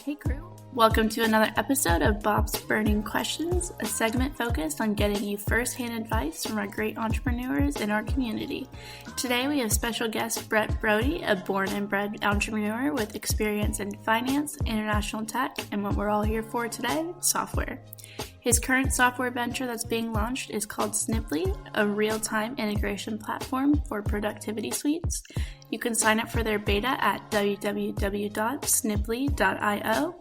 Hey crew, welcome to another episode of Bob's Burning Questions, a segment focused on getting you first-hand advice from our great entrepreneurs in our community. Today we have special guest Brody, a born and bred entrepreneur with experience in finance, international tech, and what we're all here for today, software. His current software venture that's being launched is called Snipply, a real-time integration platform for productivity suites. You can sign up for their beta at www.snipply.io,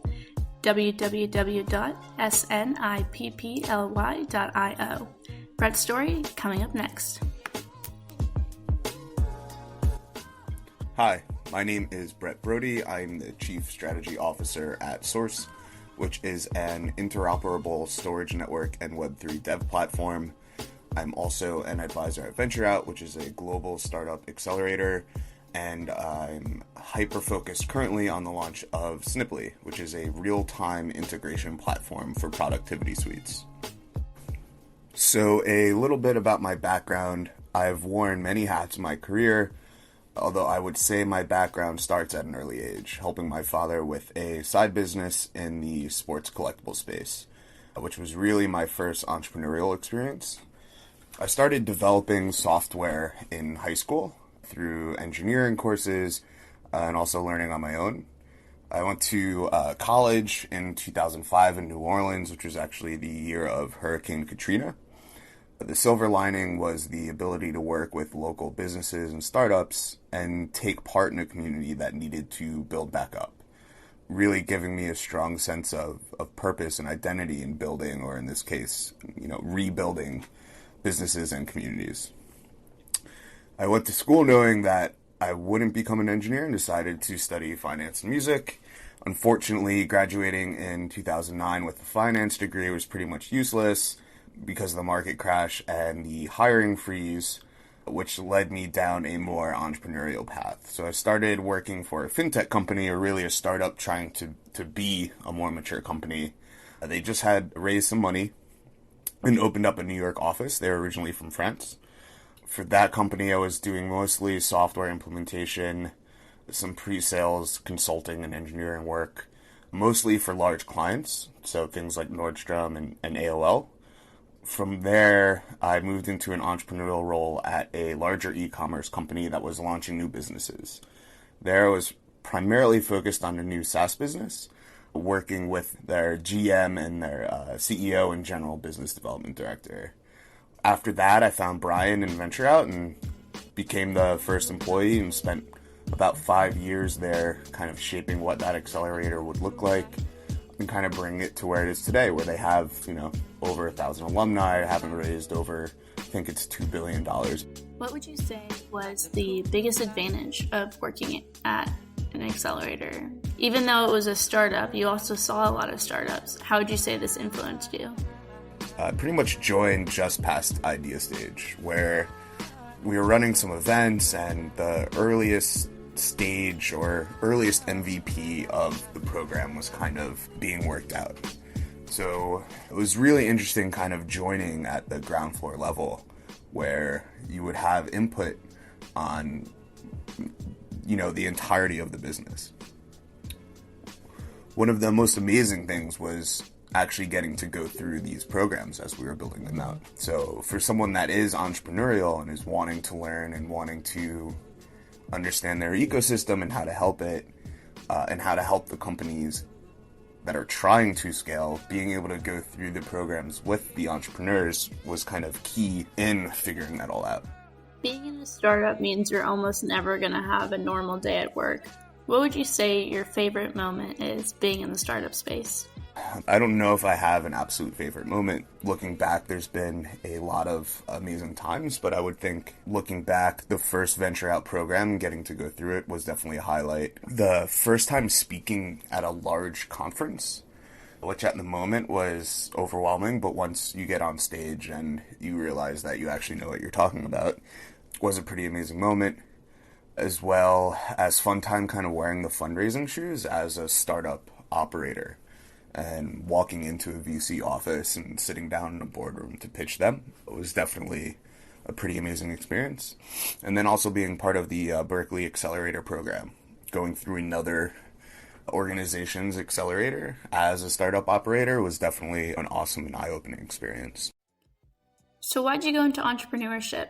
www.snipply.io. Brett's story coming up next. Hi, my name is Brett Brody. I'm the Chief Strategy Officer at Source, which is an interoperable storage network and Web3 dev platform. I'm also an advisor at VentureOut, which is a global startup accelerator, and I'm hyper-focused currently on the launch of Snipply, which is a real-time integration platform for productivity suites. So a little bit about my background. I've worn many hats in my career, although I would say my background starts at an early age, helping my father with a side business in the sports collectible space, which was really my first entrepreneurial experience. I started developing software in high school through engineering courses and also learning on my own. I went to college in 2005 in New Orleans, which was actually the year of Hurricane Katrina. The silver lining was the ability to work with local businesses and startups and take part in a community that needed to build back up, really giving me a strong sense of purpose and identity in building, or in this case, rebuilding businesses and communities. I went to school knowing that I wouldn't become an engineer and decided to study finance and music. Unfortunately, graduating in 2009 with a finance degree was pretty much useless because of the market crash and the hiring freeze, which led me down a more entrepreneurial path. So I started working for a fintech company, or really a startup trying to be a more mature company. They just had raised some money and opened up a New York office. They were originally from France. For that company, I was doing mostly software implementation, some pre-sales, consulting, and engineering work, mostly for large clients, so things like Nordstrom and AOL. From there, I moved into an entrepreneurial role at a larger e-commerce company that was launching new businesses. There I was primarily focused on a new SaaS business, working with their GM and their CEO and general business development director. After that, I found Brian in VentureOut and became the first employee and spent about 5 years there kind of shaping what that accelerator would look like and kind of bring it to where it is today, where they have, over 1,000 alumni, having raised over, I think it's $2 billion. What would you say was the biggest advantage of working at an accelerator? Even though it was a startup, you also saw a lot of startups. How would you say this influenced you? I pretty much joined just past idea stage, where we were running some events and the earliest stage or earliest MVP of the program was kind of being worked out. So it was really interesting kind of joining at the ground floor level, where you would have input on, the entirety of the business. One of the most amazing things was actually getting to go through these programs as we were building them out. So for someone that is entrepreneurial and is wanting to learn and wanting to understand their ecosystem and how to help it, and how to help the companies that are trying to scale, being able to go through the programs with the entrepreneurs was kind of key in figuring that all out. Being in a startup means you're almost never going to have a normal day at work. What would you say your favorite moment is being in the startup space? I don't know if I have an absolute favorite moment. Looking back, there's been a lot of amazing times, but I would think looking back, the first VentureOut program and getting to go through it was definitely a highlight. The first time speaking at a large conference, which at the moment was overwhelming, but once you get on stage and you realize that you actually know what you're talking about, was a pretty amazing moment. As well as fun time kind of wearing the fundraising shoes as a startup operator and walking into a VC office and sitting down in a boardroom to pitch them. It was definitely a pretty amazing experience. And then also being part of the Berkeley Accelerator program, going through another organization's accelerator as a startup operator was definitely an awesome and eye-opening experience. So why'd you go into entrepreneurship?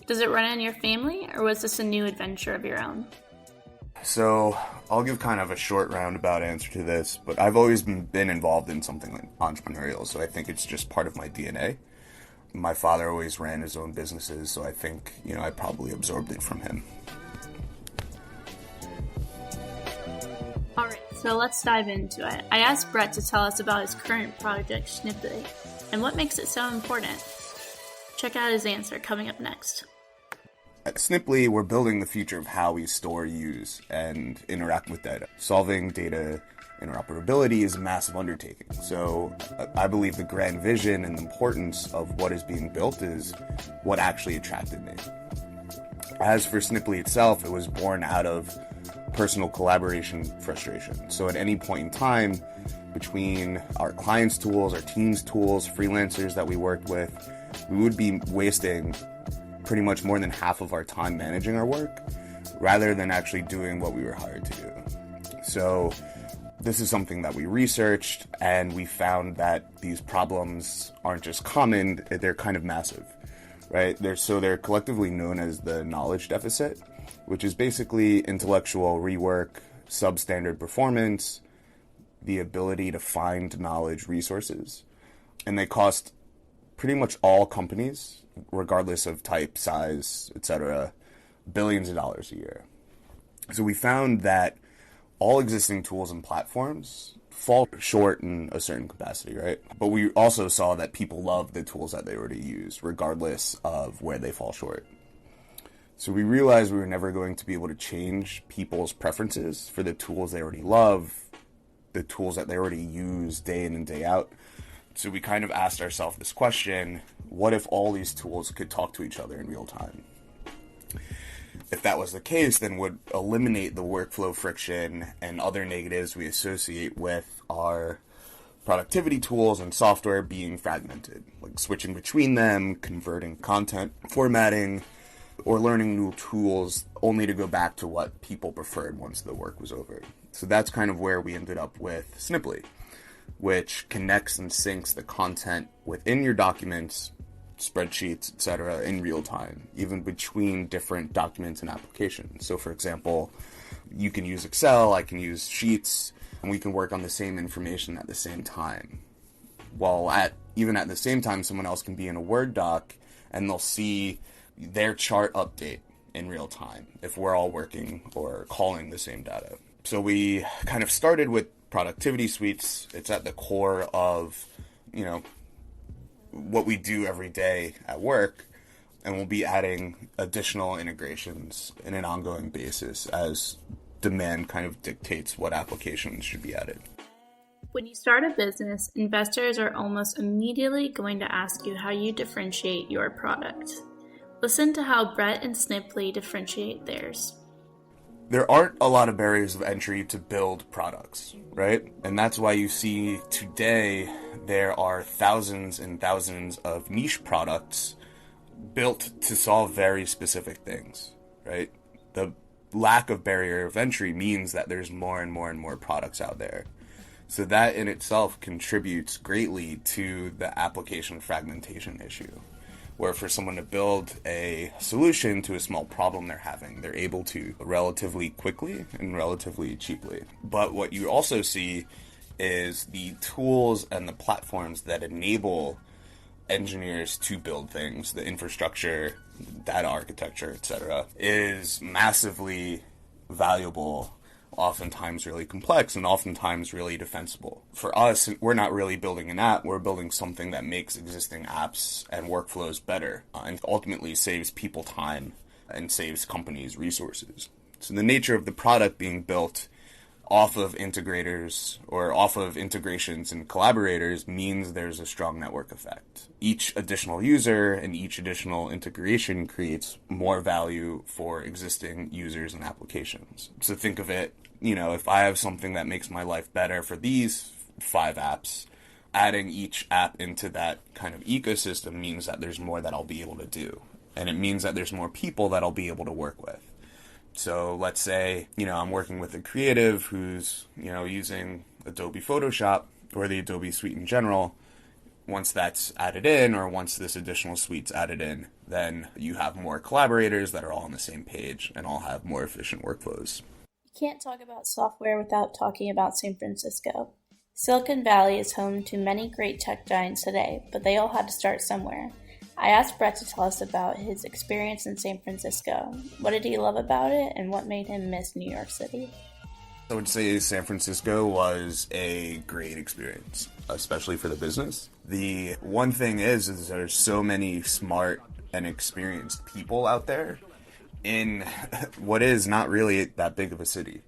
Does it run in your family, or was this a new adventure of your own? So I'll give kind of a short roundabout answer to this, but I've always been involved in something like entrepreneurial, so I think it's just part of my DNA. My father always ran his own businesses, so I think, I probably absorbed it from him. All right, so let's dive into it. I asked Brett to tell us about his current project, Snipply, and what makes it so important. Check out his answer coming up next. At Snipply, we're building the future of how we store, use, and interact with data. Solving data interoperability is a massive undertaking. So I believe the grand vision and the importance of what is being built is what actually attracted me. As for Snipply itself, it was born out of personal collaboration frustration. So at any point in time, between our clients' tools, our team's tools, freelancers that we worked with, we would be wasting pretty much more than half of our time managing our work rather than actually doing what we were hired to do. So this is something that we researched, and we found that these problems aren't just common, they're kind of massive, right? They're collectively known as the knowledge deficit, which is basically intellectual rework, substandard performance, the ability to find knowledge resources. And they cost pretty much all companies, regardless of type, size, etc., billions of dollars a year. So we found that all existing tools and platforms fall short in a certain capacity, right? But we also saw that people love the tools that they already use, regardless of where they fall short. So we realized we were never going to be able to change people's preferences for the tools they already love, the tools that they already use day in and day out. So we kind of asked ourselves this question: what if all these tools could talk to each other in real time? If that was the case, then would eliminate the workflow friction and other negatives we associate with our productivity tools and software being fragmented, like switching between them, converting content, formatting, or learning new tools only to go back to what people preferred once the work was over. So that's kind of where we ended up with Snipply, which connects and syncs the content within your documents, spreadsheets, etc. in real time, even between different documents and applications. So for example, you can use Excel, I can use Sheets, and we can work on the same information at the same time. While even at the same time, someone else can be in a Word doc and they'll see their chart update in real time if we're all working or calling the same data. So we kind of started with productivity suites. It's at the core of, what we do every day at work, and we'll be adding additional integrations in an ongoing basis as demand kind of dictates what applications should be added. When you start a business, investors are almost immediately going to ask you how you differentiate your product. Listen to how Brett and Snipply differentiate theirs. There aren't a lot of barriers of entry to build products, right? And that's why you see today there are thousands and thousands of niche products built to solve very specific things, right? The lack of barrier of entry means that there's more and more and more products out there. So that in itself contributes greatly to the application fragmentation issue, where for someone to build a solution to a small problem they're having, they're able to relatively quickly and relatively cheaply. But what you also see is the tools and the platforms that enable engineers to build things, the infrastructure, data architecture, etc., is massively valuable, oftentimes really complex, and oftentimes really defensible. For us, we're not really building an app, we're building something that makes existing apps and workflows better, and ultimately saves people time and saves companies resources. So the nature of the product being built off of integrators or off of integrations and collaborators means there's a strong network effect. Each additional user and each additional integration creates more value for existing users and applications. So think of it, if I have something that makes my life better for these 5 apps, adding each app into that kind of ecosystem means that there's more that I'll be able to do. And it means that there's more people that I'll be able to work with. So let's say, I'm working with a creative who's, using Adobe Photoshop or the Adobe suite in general. Once that's added in, or once this additional suite's added in, then you have more collaborators that are all on the same page and all have more efficient workflows. You can't talk about software without talking about San Francisco. Silicon Valley is home to many great tech giants today, but they all had to start somewhere. I asked Brett to tell us about his experience in San Francisco. What did he love about it, and what made him miss New York City? I would say San Francisco was a great experience, especially for the business. The one thing is there's so many smart and experienced people out there in what is not really that big of a city.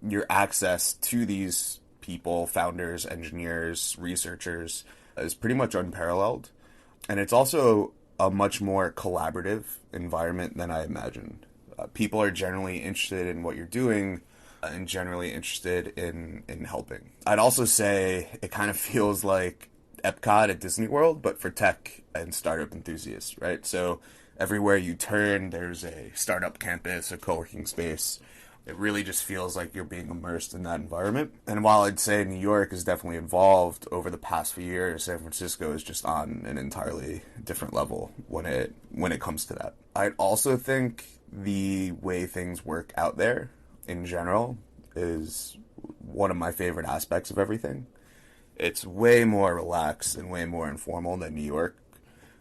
Your access to these people, founders, engineers, researchers, is pretty much unparalleled. And it's also a much more collaborative environment than I imagined. People are generally interested in what you're doing and generally interested in helping. I'd also say it kind of feels like Epcot at Disney World, but for tech and startup enthusiasts, right? So everywhere you turn, there's a startup campus, a co-working space. It really just feels like you're being immersed in that environment. And while I'd say New York has definitely evolved over the past few years, San Francisco is just on an entirely different level when it comes to that. I'd also think the way things work out there in general is one of my favorite aspects of everything. It's way more relaxed and way more informal than New York.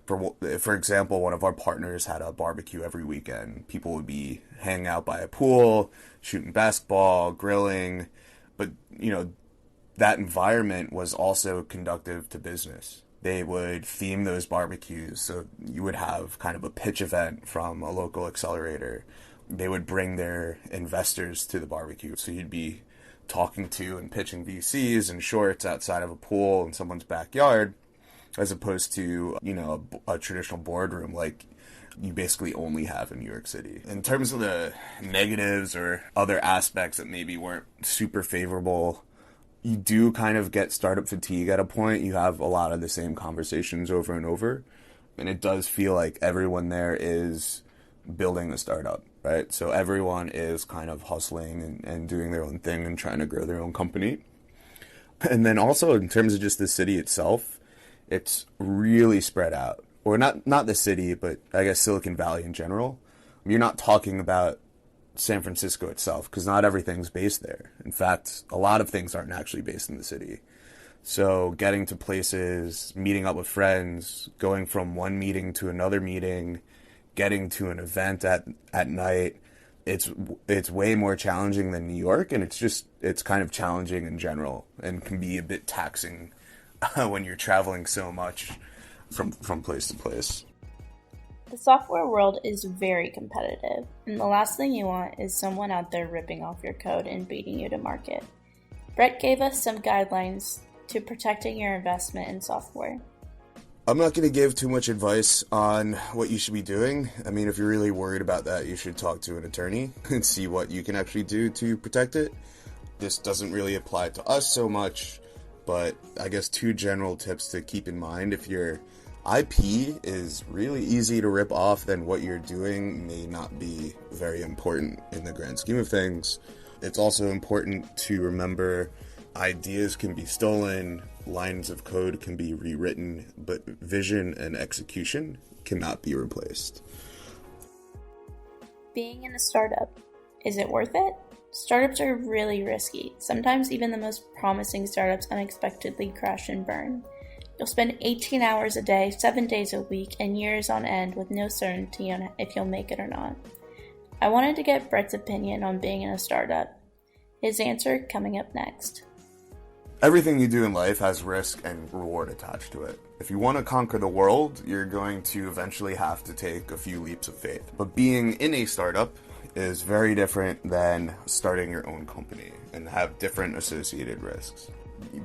For example, one of our partners had a barbecue every weekend. People would be hanging out by a pool, shooting basketball, grilling. But, that environment was also conducive to business. They would theme those barbecues. So you would have kind of a pitch event from a local accelerator. They would bring their investors to the barbecue. So you'd be talking to and pitching VCs in shorts outside of a pool in someone's backyard, as opposed to, a traditional boardroom like you basically only have in New York City. In terms of the negatives or other aspects that maybe weren't super favorable, you do kind of get startup fatigue at a point. You have a lot of the same conversations over and over. And it does feel like everyone there is building a startup, right? So everyone is kind of hustling and doing their own thing and trying to grow their own company. And then also in terms of just the city itself, it's really spread out. Or not the city, but I guess Silicon Valley in general. You're not talking about San Francisco itself, because not everything's based there. In fact, a lot of things aren't actually based in the city. So getting to places, meeting up with friends, going from one meeting to another meeting, getting to an event at night, it's way more challenging than New York, and it's kind of challenging in general and can be a bit taxing when you're traveling so much from place to place. The software world is very competitive, and the last thing you want is someone out there ripping off your code and beating you to market. Brett gave us some guidelines to protecting your investment in software. I'm not going to give too much advice on what you should be doing. I mean, if you're really worried about that, you should talk to an attorney and see what you can actually do to protect it. This doesn't really apply to us so much, but I guess 2 general tips to keep in mind. If your IP is really easy to rip off, then what you're doing may not be very important in the grand scheme of things. It's also important to remember ideas can be stolen, lines of code can be rewritten, but vision and execution cannot be replaced. Being in a startup, is it worth it? Startups are really risky. Sometimes even the most promising startups unexpectedly crash and burn. You'll spend 18 hours a day, 7 days a week, and years on end with no certainty on if you'll make it or not. I wanted to get Brett's opinion on being in a startup. His answer coming up next. Everything you do in life has risk and reward attached to it. If you want to conquer the world, you're going to eventually have to take a few leaps of faith. But being in a startup is very different than starting your own company and have different associated risks.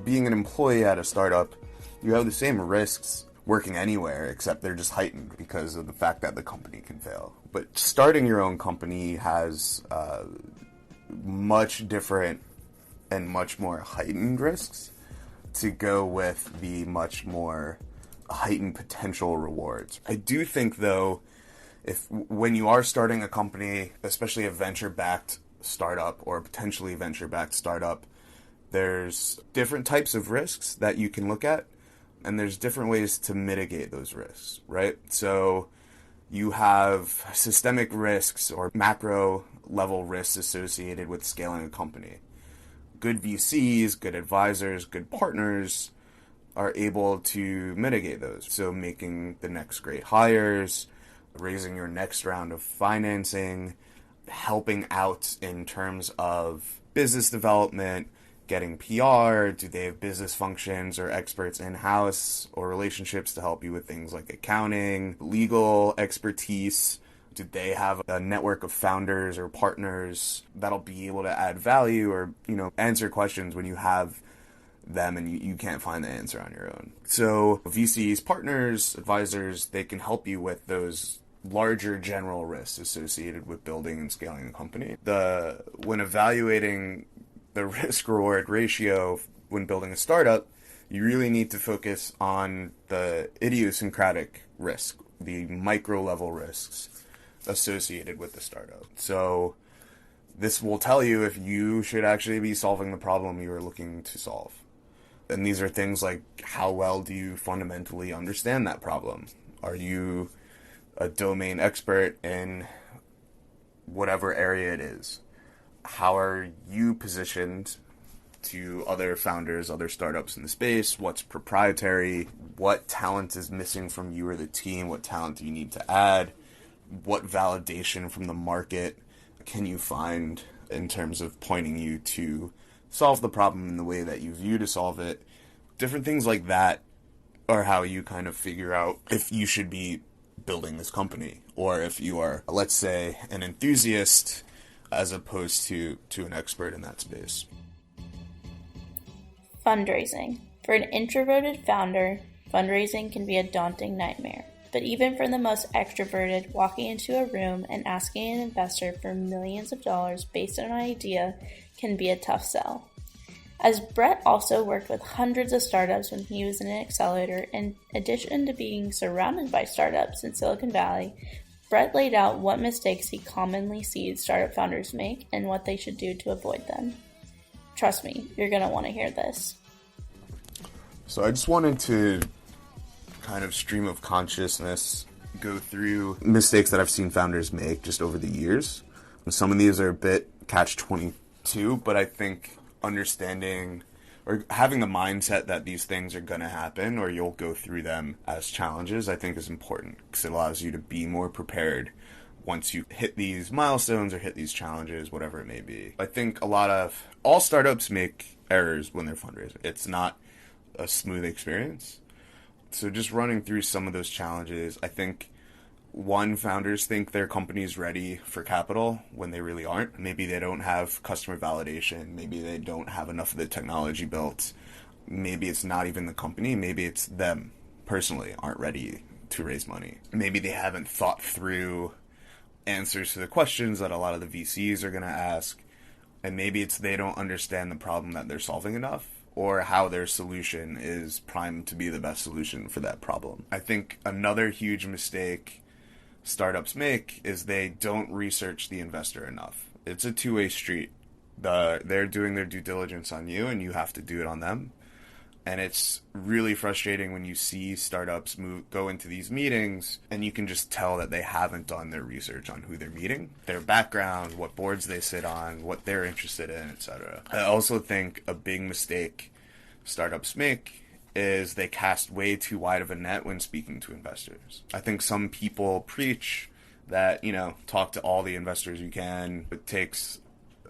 Being an employee at a startup, you have the same risks working anywhere, except they're just heightened because of the fact that the company can fail. But starting your own company has much different and much more heightened risks to go with the much more heightened potential rewards. I do think, though, When you are starting a company, especially a venture-backed startup or a potentially venture-backed startup, there's different types of risks that you can look at, and there's different ways to mitigate those risks, right? So you have systemic risks or macro level risks associated with scaling a company. Good VCs, good advisors, good partners are able to mitigate those. So making the next great hires, raising your next round of financing, helping out in terms of business development, getting PR, do they have business functions or experts in-house or relationships to help you with things like accounting, legal expertise? Do they have a network of founders or partners that'll be able to add value or, answer questions when you have them and you can't find the answer on your own? So VCs, partners, advisors, they can help you with those larger general risks associated with building and scaling a company. When evaluating the risk-reward ratio when building a startup, you really need to focus on the idiosyncratic risk, the micro-level risks associated with the startup. So this will tell you if you should actually be solving the problem you are looking to solve. And these are things like, how well do you fundamentally understand that problem? Are you a domain expert in whatever area it is? How are you positioned to other founders, other startups in the space? What's proprietary? What talent is missing from you or the team? What talent do you need to add? What validation from the market can you find in terms of pointing you to solve the problem in the way that you view to solve it? Different things like that are how you kind of figure out if you should be building this company, or if you are, let's say, an enthusiast as opposed to an expert in that space. Fundraising. For an introverted founder, fundraising can be a daunting nightmare. But even for the most extroverted, walking into a room and asking an investor for millions of dollars based on an idea can be a tough sell. As Brett also worked with hundreds of startups when he was in an accelerator, in addition to being surrounded by startups in Silicon Valley, Brett laid out what mistakes he commonly sees startup founders make and what they should do to avoid them. Trust me, you're going to want to hear this. So I just wanted to kind of stream of consciousness go through mistakes that I've seen founders make just over the years. Some of these are a bit catch-22, but I think understanding or having the mindset that these things are going to happen or you'll go through them as challenges, I think is important because it allows you to be more prepared once you hit these milestones or hit these challenges, whatever it may be. I think all startups make errors when they're fundraising. It's not a smooth experience. So just running through some of those challenges, I think founders think their company's ready for capital when they really aren't. Maybe they don't have customer validation. Maybe they don't have enough of the technology built. Maybe it's not even the company. Maybe it's them personally aren't ready to raise money. Maybe they haven't thought through answers to the questions that a lot of the VCs are going to ask. And maybe it's they don't understand the problem that they're solving enough, or how their solution is primed to be the best solution for that problem. I think another huge mistake startups make is they don't research the investor enough. It's a two-way street. They're doing their due diligence on you, and you have to do it on them. And it's really frustrating when you see startups go into these meetings, and you can just tell that they haven't done their research on who they're meeting, their background, what boards they sit on, what they're interested in, etc. I also think a big mistake startups make is they cast way too wide of a net when speaking to investors. I think some people preach that, talk to all the investors you can. It takes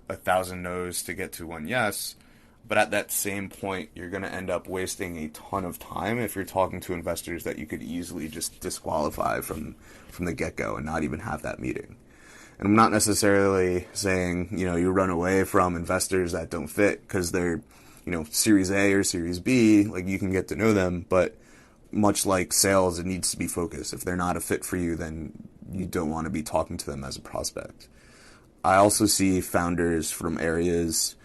1,000 no's to get to one yes. But at that same point, you're going to end up wasting a ton of time if you're talking to investors that you could easily just disqualify from the get-go and not even have that meeting. And I'm not necessarily saying, you run away from investors that don't fit because they're, Series A or Series B, like you can get to know them, but much like sales, it needs to be focused. If they're not a fit for you, then you don't want to be talking to them as a prospect. I also see founders from areas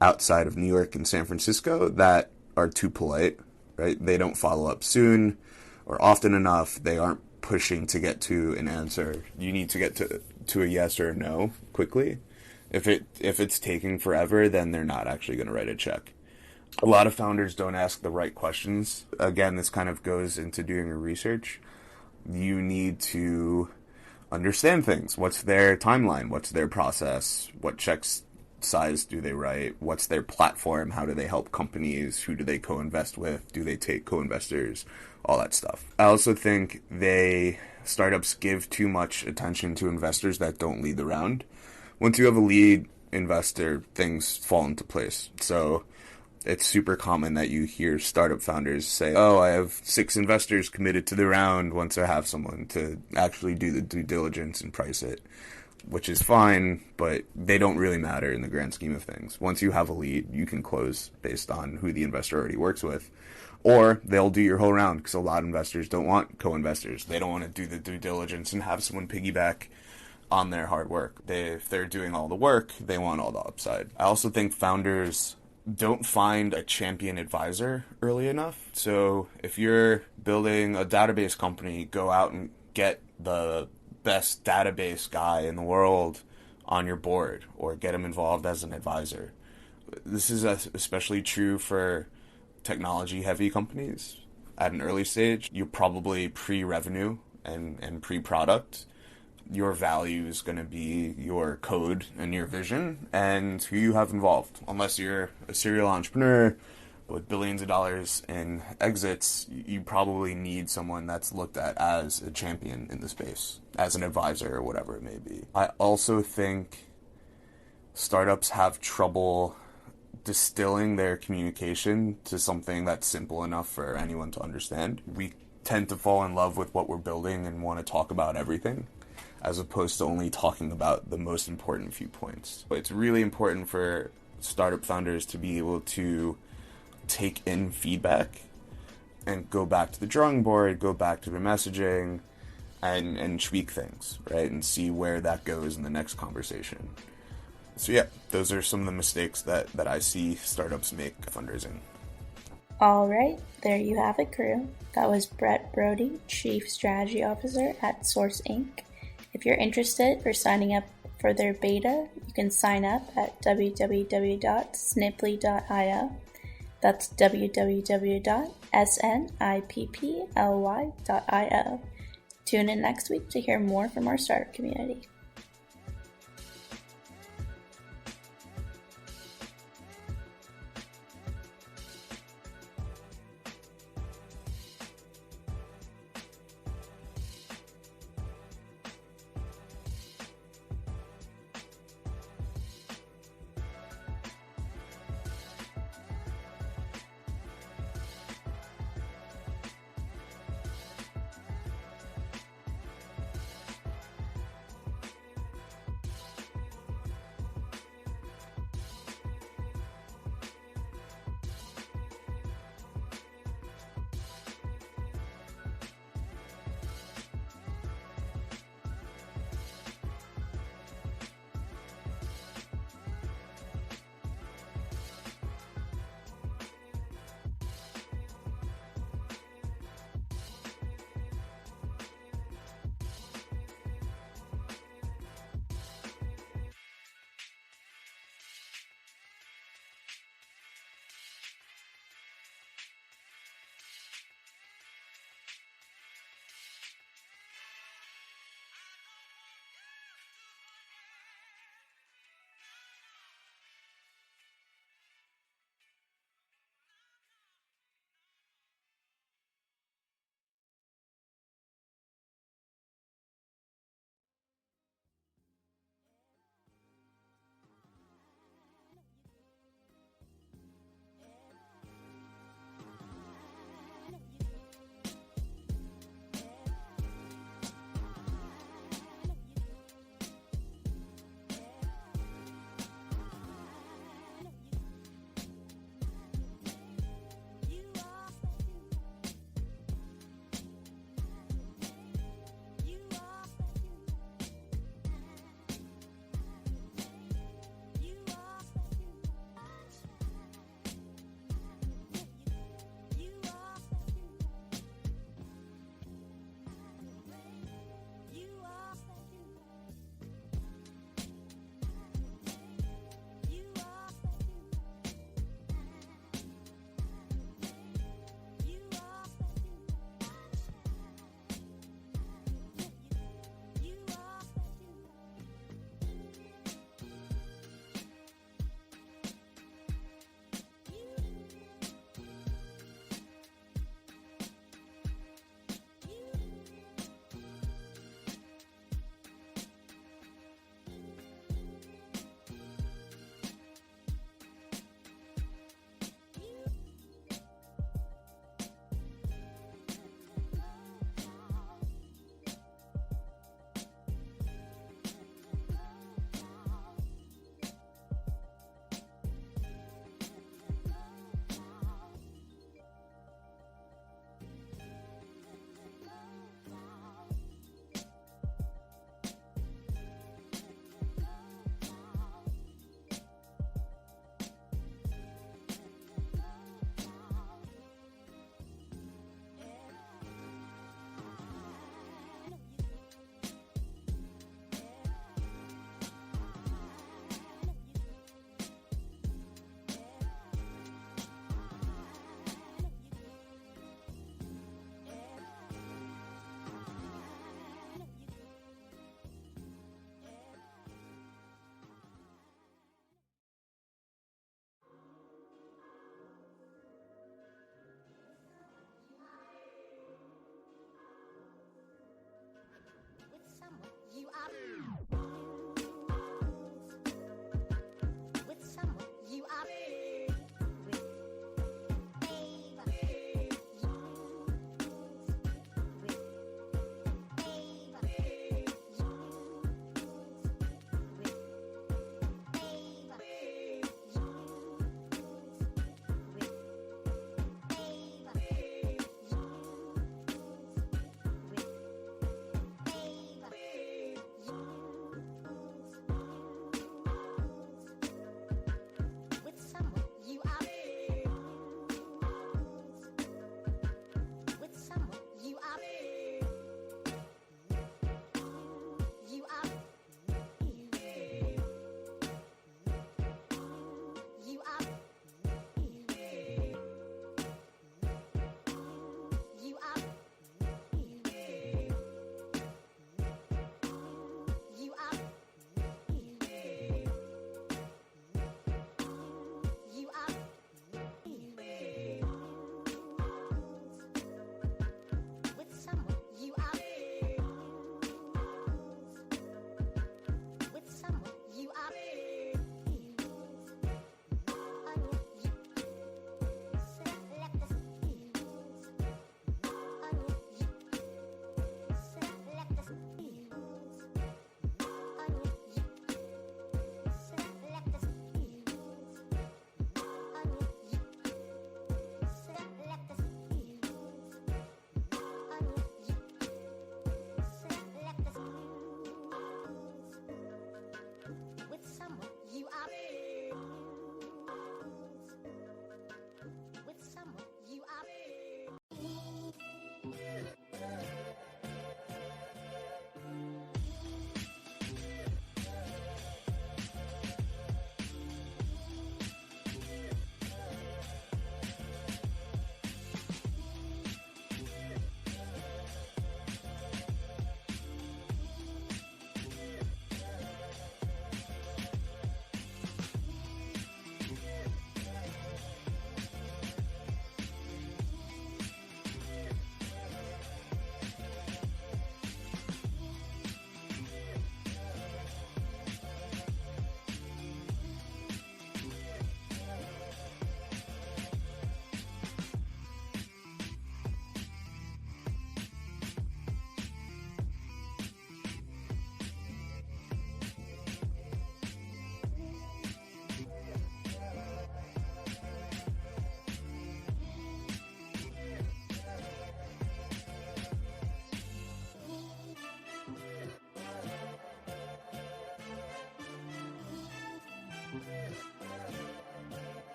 outside of New York and San Francisco that are too polite, right? They don't follow up soon or often enough. They aren't pushing to get to an answer. You need to get to a yes or a no quickly. If it's taking forever, then they're not actually going to write a check. A lot of founders don't ask the right questions. Again, this kind of goes into doing your research. You need to understand things. What's their timeline? What's their process? What checks size do they write? What's their platform? How do they help companies? Who do they co-invest with? Do they take co-investors? All that stuff. I also think startups give too much attention to investors that don't lead the round. Once you have a lead investor, things fall into place. So it's super common that you hear startup founders say, oh, I have 6 investors committed to the round once I have someone to actually do the due diligence and price it, which is fine, but they don't really matter in the grand scheme of things. Once you have a lead, you can close based on who the investor already works with. Or they'll do your whole round, because a lot of investors don't want co-investors. They don't want to do the due diligence and have someone piggyback on their hard work. If they're doing all the work, they want all the upside. I also think founders don't find a champion advisor early enough. So if you're building a database company, go out and get the best database guy in the world on your board, or get him involved as an advisor. This is especially true for technology-heavy companies. At an early stage, you're probably pre-revenue and pre-product. Your value is going to be your code and your vision and who you have involved. Unless you're a serial entrepreneur with billions of dollars in exits, you probably need someone that's looked at as a champion in the space, as an advisor or whatever it may be. I also think startups have trouble distilling their communication to something that's simple enough for anyone to understand. We tend to fall in love with what we're building and want to talk about everything, as opposed to only talking about the most important few points. It's really important for startup founders to be able to take in feedback and go back to the drawing board, go back to the messaging, and tweak things, right? And see where that goes in the next conversation. So yeah, those are some of the mistakes that I see startups make fundraising. All right, there you have it, crew. That was Brody, Chief Strategy Officer at Source Inc. If you're interested or signing up for their beta, you can sign up at www.snipply.io. That's www.snipply.io. Tune in next week to hear more from our startup community.